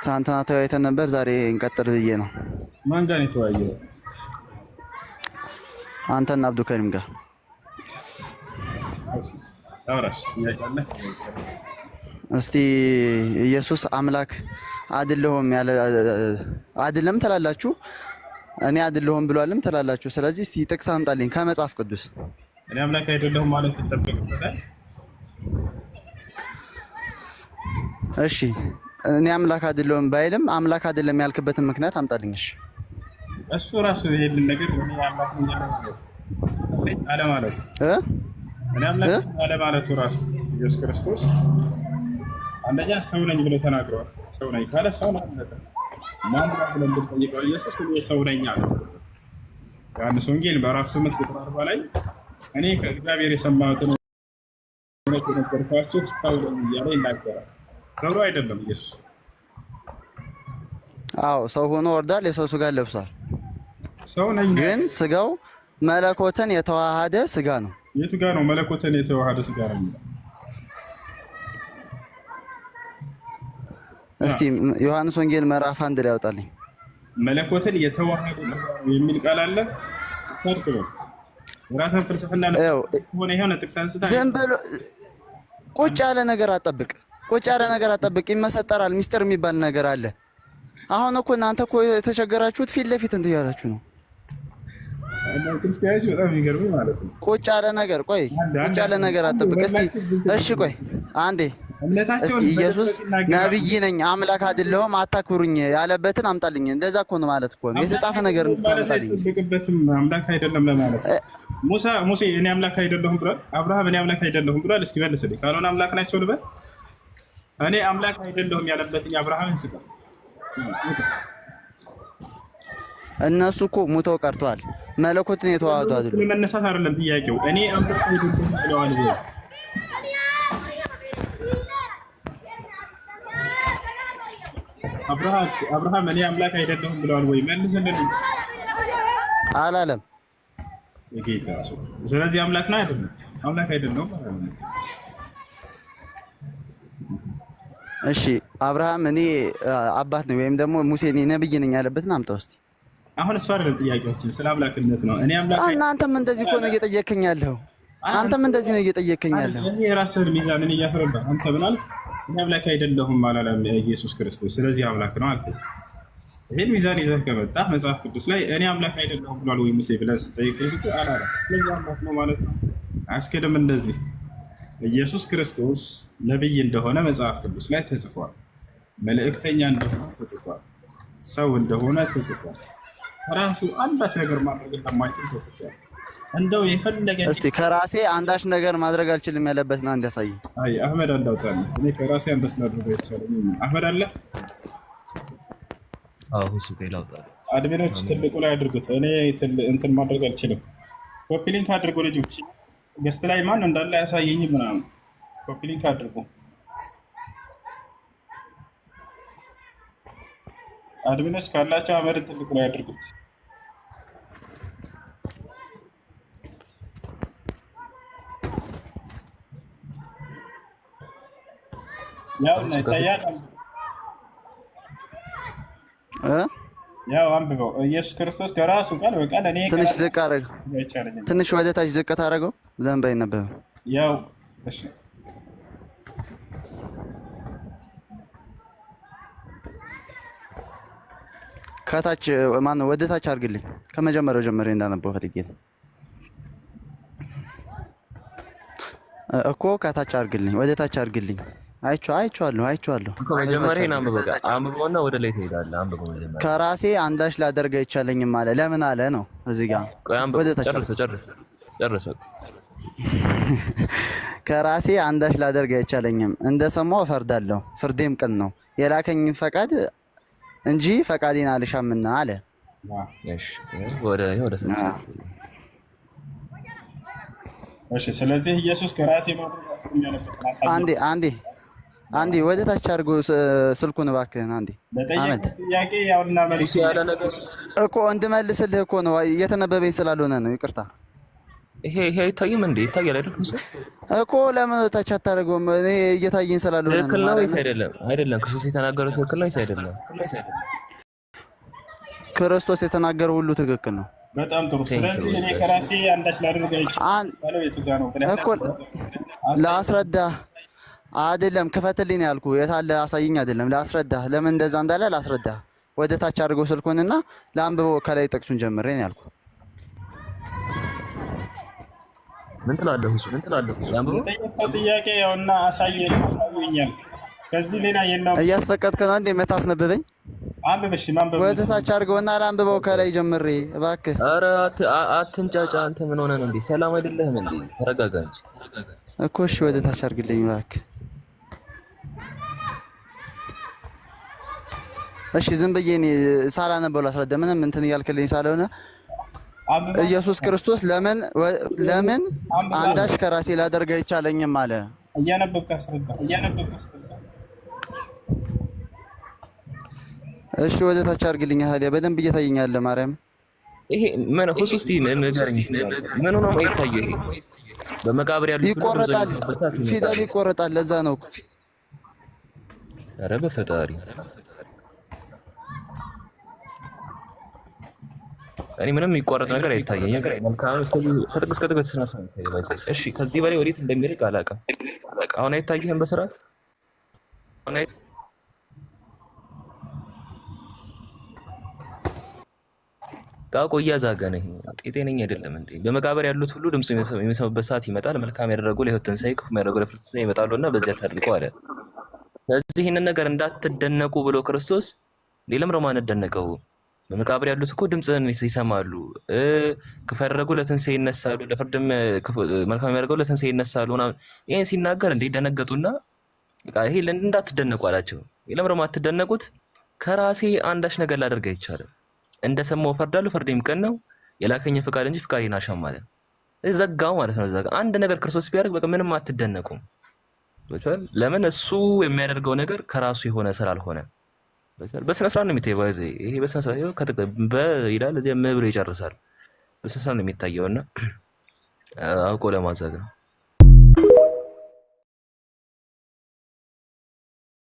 ትናንትና ተወያይተን ነበር። ዛሬ እንቀጥል ብዬ ነው። ማን ጋር ነው የተወያየው? አንተና አብዱከሪም ጋር። አውራሽ ያያለ እስቲ ኢየሱስ አምላክ አይደለሁም ያለ አይደለም ትላላችሁ፣ እኔ አይደለሁም ብሏልም ትላላችሁ። ስለዚህ እስቲ ጥቅስ አምጣልኝ ከመጽሐፍ ቅዱስ። እኔ አምላክ አይደለሁም ማለት ይጠበቅበታል። እሺ እኔ አምላክ አይደለሁም ባይልም አምላክ አይደለም ያልክበትን ምክንያት አምጣልኝ። እሺ እሱ ራሱ ይሄንን ነገር እኔ አምላክ ነኝ አለ ማለት እኔ አምላክ አለ ማለቱ ራሱ ኢየሱስ ክርስቶስ አንደኛ ሰው ነኝ ብሎ ተናግሯል። ሰው ነኝ ካለ ሰው ነው ማለት ነው። ማን ብሎ እንደጠየቀው ኢየሱስ ሰው ነኝ አለ። ዮሐንስ ወንጌል ምዕራፍ 8 ቁጥር 40 ላይ እኔ ከእግዚአብሔር የሰማሁትን ነገርኳችሁ ሰው ነኝ እያለ ይናገራል። ሰው አይደለም ኢየሱስ። አዎ ሰው ሆኖ ወርዷል፣ የሰው ስጋ ለብሷል። ሰው ነኝ ግን ስጋው መለኮትን የተዋሃደ ስጋ ነው። የቱ ጋር ነው መለኮትን የተዋሃደ ስጋ ነው? እስቲ ዮሐንስ ወንጌል ምዕራፍ 1 ላይ ያወጣልኝ። መለኮትን የተዋሃደ የሚል ቃል አለ። ታርቁ ራስን ፍልስፍና ሆነ ይሄን ጥቅስ አንስታ ዝም ብሎ ቁጭ ያለ ነገር አጠብቅ፣ ቁጭ ያለ ነገር አጠብቅ። ይመሰጠራል። ሚስጥር የሚባል ነገር አለ። አሁን እኮ እናንተ እኮ የተቸገራችሁት ፊት ለፊት እንትን ያላችሁ ነው። ክርስቲያኖች በጣም የሚገርሙ ማለት ነው። ቁጭ ያለ ነገር ቆይ፣ ቁጭ ያለ ነገር አጠብቅ እስቲ። እሺ ቆይ አንዴ እስቲ ኢየሱስ ነብይ ነኝ አምላክ አይደለሁም አታክብሩኝ ያለበትን አምጣልኝ። እንደዛ እኮ ነው ማለት እኮ ነው የተጻፈ ነገር እንታመጣልኝ። በቅበትም አምላክ አይደለም ለማለት ሙሴ እኔ አምላክ አይደለሁም ብሏል። አብርሃም እኔ አምላክ አይደለሁም ብሏል። እስኪ መልስልኝ። ካልሆነ አምላክ ናቸው ልበል? እኔ አምላክ አይደለሁም ያለበትን አብርሃምን ስጠው። እነሱ እኮ ሙተው ቀርተዋል። መለኮትን የተዋሃዱ አይደለም። መነሳት አይደለም ጥያቄው። እኔ አምላክ አይደለሁም ብለዋል ወይ? አብርሃም እኔ አምላክ አይደለሁም ብለዋል ወይ? መልስልኝ። አላለም። የጌታ ሰው ስለዚህ አምላክ ነው አይደለም? አምላክ አይደለሁም ማለት ነው። እሺ አብርሃም እኔ አባት ነው ወይም ደግሞ ሙሴ እኔ ነብይ ነኝ ያለበትን አምጣው እስቲ። አሁን እሱ አይደለም ጥያቄያችን፣ ስለ አምላክነት ነው። እኔ አምላክ እናንተም እንደዚህ እኮ ነው እየጠየከኝ ያለው። አንተም እንደዚህ ነው እየጠየከኝ ያለው። ይሄ የራስህን ሚዛንን እያስረዳህ አንተ ምን አልክ? እኔ አምላክ አይደለሁም አላለም ኢየሱስ ክርስቶስ። ስለዚህ አምላክ ነው አልክ። ይሄን ሚዛን ይዘህ ከመጣህ መጽሐፍ ቅዱስ ላይ እኔ አምላክ አይደለሁም ብሏል ወይ ሙሴ ብለህ ስጠይቀኝ አላለም። ስለዚህ አምላክ ነው ማለት ነው። አያስኬድም እንደዚህ። ኢየሱስ ክርስቶስ ነብይ እንደሆነ መጽሐፍ ቅዱስ ላይ ተጽፏል። መልእክተኛ እንደሆነ ተጽፏል። ሰው እንደሆነ ተጽፏል። ራሱ አንዳች ነገር ማድረግ እንደማይችል ተጽፏል። እንደው የፈለገ እስቲ ከራሴ አንዳች ነገር ማድረግ አልችልም ያለበትን አንድ ያሳይ። አይ አህመድ አንዳውጣለት እኔ ከራሴ አንዳች ነገር ይቻላል። አህመድ አለ? አዎ እሱ ከላውጣ አድሚኖች ትልቁ ላይ አድርጉት። እኔ እንትን ማድረግ አልችልም። ኮፒ ሊንክ አድርጉ ልጆች። ገስት ላይ ማን እንዳለ ያሳየኝ ምናምን ኮፒ ሊንክ አድርጉ። አድሚኖች ካላቸው አህመድን ትልቁ ላይ አድርጉት። ያው ይታያል። ያው አንብበው። ኢየሱስ ክርስቶስ ከራሱ ቃል በቃል እኔ ትንሽ ዝቅ አደረገ። ትንሽ ወደ ታች ዝቅ ታደርገው ዘንባ ይነበብ። ያው እሺ ከታች ማነው ወደ ታች አድርግልኝ። ከመጀመሪያው ጀምሬ እንዳነበው ፈልጌ ነው እኮ። ከታች አድርግልኝ፣ ወደ ታች አድርግልኝ። አይቼዋለሁ። መጀመሪያ አንብበውና ወደ ላይ ትሄዳለህ። አንብበው መጀመሪያ። ከራሴ አንዳች ላደርግ አይቻለኝም አለ። ለምን አለ ነው እዚህ ጋር ወደ ታች ጨርሰው። ከራሴ አንዳች ላደርግ አይቻለኝም፣ እንደሰማሁ እፈርዳለሁ፣ ፍርዴም ቅን ነው፣ የላከኝን ፈቃድ እንጂ ፈቃዴን አልሻምና አለ። እሺ ስለዚህ ኢየሱስ ከራሴ ማድረግ አንዴ ወደ ታች አድርጎ ስልኩን እባክህን አንዴ። አመት ጥያቄ ያውና መልስ እኮ እንድመልስልህ እኮ ነው፣ እየተነበበኝ ስላልሆነ ነው። ይቅርታ ይሄ አይታይም እንዴ? ይታያል አይደል? እኮ ለምን ታች አታደርገውም? እኔ እየታየኝ ስላልሆነ ነው። ትክክል ነው ወይስ አይደለም? አይደለም። ክርስቶስ የተናገረው ትክክል ነው ወይስ አይደለም? ክርስቶስ የተናገረው ሁሉ ትክክል ነው። በጣም ጥሩ። ስለዚህ እኔ ከራሴ አንዳች ላደርግ እኮ ላስረዳ አይደለም፣ ክፈትልኝ ያልኩ የታለ አሳይኝ አይደለም፣ ላስረዳ ለምን እንደዛ እንዳለ ላስረዳ። ወደ ታች አድርገው ስልኩንና ለአንብበው ከላይ ጥቅሱን ጀምሬ ነው ያልኩ። ምን ትላለህ? ምን ትላለህ? ያንብበው ጥያቄ ያውና አሳየኝ ይኛል። ከዚህ ሌላ የለም። እያስፈቀድክ ነው እንዴ የምታስነብበኝ? አንብበሽ ማንበብ ወደ ታች አድርገውና ላንብበው ከላይ ጀምሬ እባክህ። ኧረ አትንጫጫ። አንተ ምን ሆነህ ነው እንዴ? ሰላም አይደለህም እንዴ? ተረጋጋ እንጂ እኮ። እሺ ወደ ታች አድርግልኝ እባክህ። እሺ ዝም ብዬ እኔ ሳላነበው ላስረዳ። ምንም እንትን እያልክልኝ ሳልሆነ ኢየሱስ ክርስቶስ ለምን አንዳች ከራሴ ላደርግ አይቻለኝም አለ። እያነበብክ አስረዳ። እሺ ወደ ታች አድርግልኝ ታዲያ። በደንብ እየታየኛል ማርያም። ይሄ ምን ሆስቲ ንገረኝ። ምን ሆኖ ነው የታየው? ይሄ በመቃብር ያሉት ይቆረጣል፣ ፊደል ይቆረጣል። ለዛ ነው እኮ። ኧረ በፈጣሪ እኔ ምንም የሚቋረጥ ነገር አይታየኝ። መልካም ከጥቅስ ተስነፈ። እሺ ከዚህ በላይ ወዴት እንደሚርቅ አላውቅም። አሁን አይታየህም በስርዓት ቃቆ እያዛገ ነው። ይሄ ጤነኛ አይደለም እንዴ? በመቃብር ያሉት ሁሉ ድምጽ የሚሰሙበት ሰዓት ይመጣል። መልካም ያደረጉ ለሕይወት ትንሣኤ፣ ክፉ ያደረጉ ለፍርድ ትንሣኤ ይመጣሉና በዚያ ታድርቁ አለ። ስለዚህ ይህንን ነገር እንዳትደነቁ ብሎ ክርስቶስ ሌላም ነው ማንደነቀው። በመቃብር ያሉት እኮ ድምጽህን ይሰማሉ። ክፉ ያደረጉ ለትንሣኤ ይነሳሉ፣ ለፍርድም መልካም ያደረጉ ለትንሣኤ ይነሳሉ። ይሄን ሲናገር እንዴ ደነገጡና ይሄ እንዳትደነቁ አላቸው። ሌላም ነው ማትደነቁት። ከራሴ አንዳች ነገር ላደርግ አይቻልም። እንደሰማው ፈርዳለሁ፣ ፍርዴም ቅን ነው። የላከኝ ፍቃድ እንጂ ፍቃዴን አሻም ማለት ዘጋው ማለት ነው። ዘጋ አንድ ነገር ክርስቶስ ቢያደርግ በቃ ምንም አትደነቁም። ለምን? እሱ የሚያደርገው ነገር ከራሱ የሆነ ስላልሆነ በስነ ስርዓት ነው የሚታየው። ይሄ በስነ ስርዓት ይላል እዚያ ብሎ ይጨርሳል። በስነ ስርዓት ነው የሚታየውና አውቆ ለማዘግ ነው።